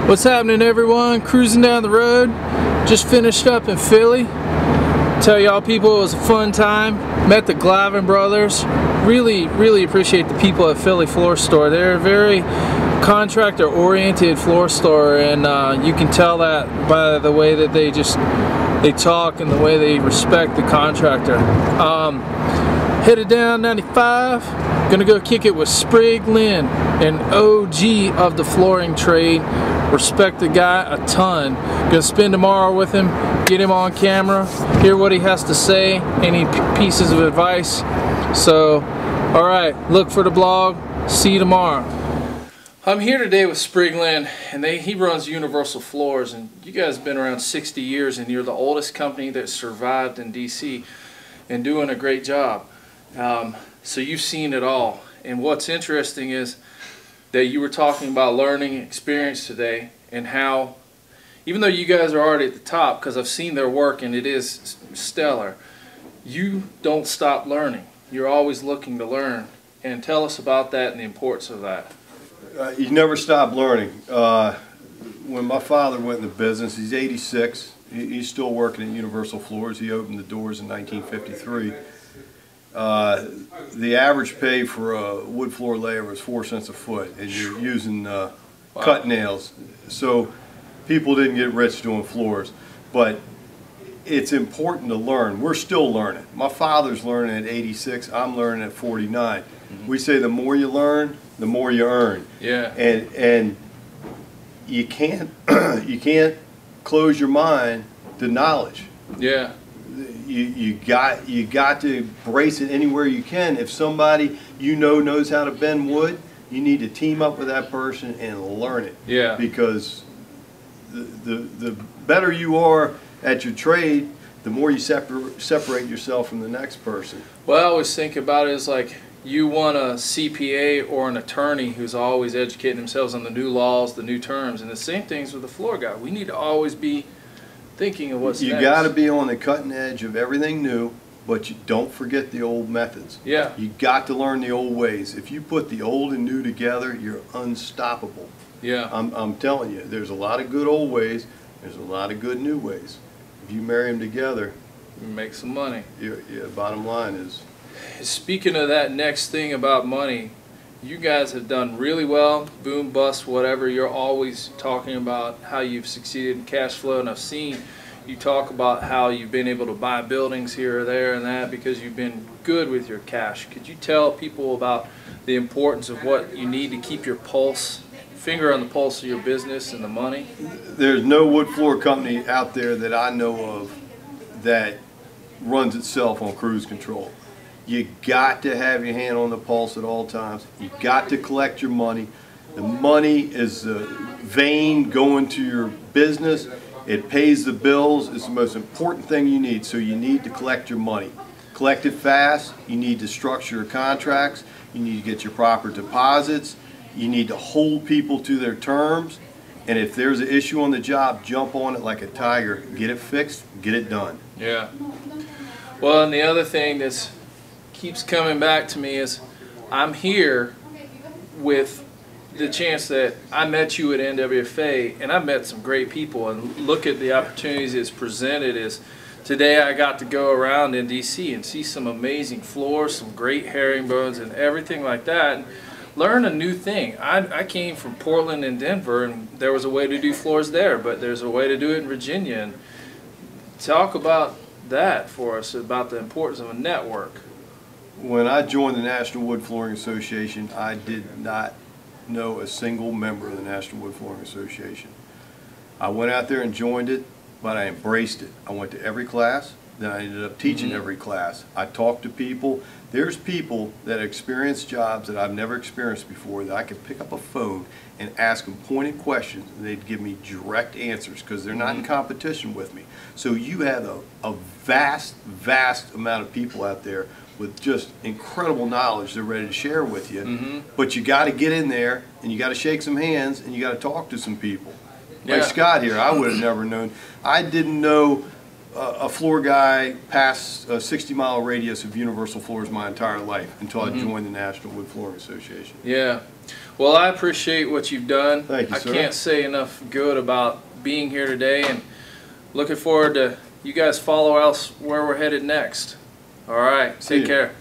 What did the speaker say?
What's happening, everyone? Cruising down the road. Just finished up in Philly. Tell y'all people it was a fun time. Met the Glavin brothers. Really appreciate the people at Philly Floor Store. They're a very contractor oriented floor store, and you can tell that by the way that they talk and the way they respect the contractor. Headed down 95, gonna go kick it with Sprigg Lynn, an OG of the flooring trade. Respect the guy a ton. Gonna spend tomorrow with him, get him on camera, hear what he has to say, any pieces of advice. So, alright, look for the blog. See you tomorrow. I'm here today with Sprigg Lynn, and he runs Universal Floors, and you guys have been around 60 years, and you're the oldest company that survived in DC and doing a great job. So you've seen it all. And what's interesting is that you were talking about learning experience today, and how even though you guys are already at the top, because I've seen their work and it is stellar, you don't stop learning. You're always looking to learn. And tell us about that and the importance of that. You never stop learning. When my father went into business, he's 86. He's still working at Universal Floors. He opened the doors in 1953. The average pay for a wood floor layer was 4 cents a foot, and you're using cut nails. So people didn't get rich doing floors. But it's important to learn. We're still learning. My father's learning at 86. I'm learning at 49. We say the more you learn, the more you earn. Yeah. And you can't close your mind to knowledge. Yeah. You got to embrace it anywhere you can. If somebody you know knows how to bend wood, you need to team up with that person and learn it. Yeah. Because the better you are at your trade, the more you separate yourself from the next person. Well, I always think about it as like you want a CPA or an attorney who's always educating themselves on the new laws, the new terms, and the same things with the floor guy. We need to always be thinking of what's next. You got to be on the cutting edge of everything new, but you don't forget the old methods. Yeah. You got to learn the old ways. If you put the old and new together, you're unstoppable. Yeah. I'm telling you, there's a lot of good old ways. There's a lot of good new ways. If you marry them together, you make some money. Yeah. Bottom line is. Speaking of that next thing about money, you guys have done really well, boom, bust, whatever. You're always talking about how you've succeeded in cash flow, and I've seen you talk about how you've been able to buy buildings here or there and that because you've been good with your cash. Could you tell people about the importance of what you need to keep your finger on the pulse of your business and the money? There's no wood floor company out there that I know of that runs itself on cruise control. You got to have your hand on the pulse at all times. You got to collect your money. The money is the vein going to your business. It pays the bills. It's the most important thing you need. So you need to collect your money. Collect it fast. You need to structure your contracts. You need to get your proper deposits. You need to hold people to their terms. And if there's an issue on the job, jump on it like a tiger. Get it fixed. Get it done. Yeah. Well, and the other thing that's keeps coming back to me is I'm here with the chance that I met you at NWFA, and I met some great people, and look at the opportunities it's presented. Is today I got to go around in DC and see some amazing floors, some great herringbones and everything like that, and learn a new thing. I came from Portland and Denver, and there was a way to do floors there, but there's a way to do it in Virginia. And talk about that for us, about the importance of a network. When I joined the National Wood Flooring Association, I did not know a single member of the National Wood Flooring Association. I went out there and joined it, but I embraced it. I went to every class, then I ended up teaching every class. I talked to people. There's people that experience jobs that I've never experienced before that I could pick up a phone and ask them pointed questions, and they'd give me direct answers because they're not in competition with me. So you have a vast amount of people out there with just incredible knowledge they're ready to share with you. But you got to get in there, and you got to shake some hands, and you got to talk to some people. Like Scott here, I would have never known. I didn't know a floor guy past a 60-mile radius of universal floors my entire life until I joined the National Wood Flooring Association. Yeah. Well, I appreciate what you've done. Thank you, I sir. can't say enough good about being here today, and looking forward to you guys follow us where we're headed next. All right. Take care.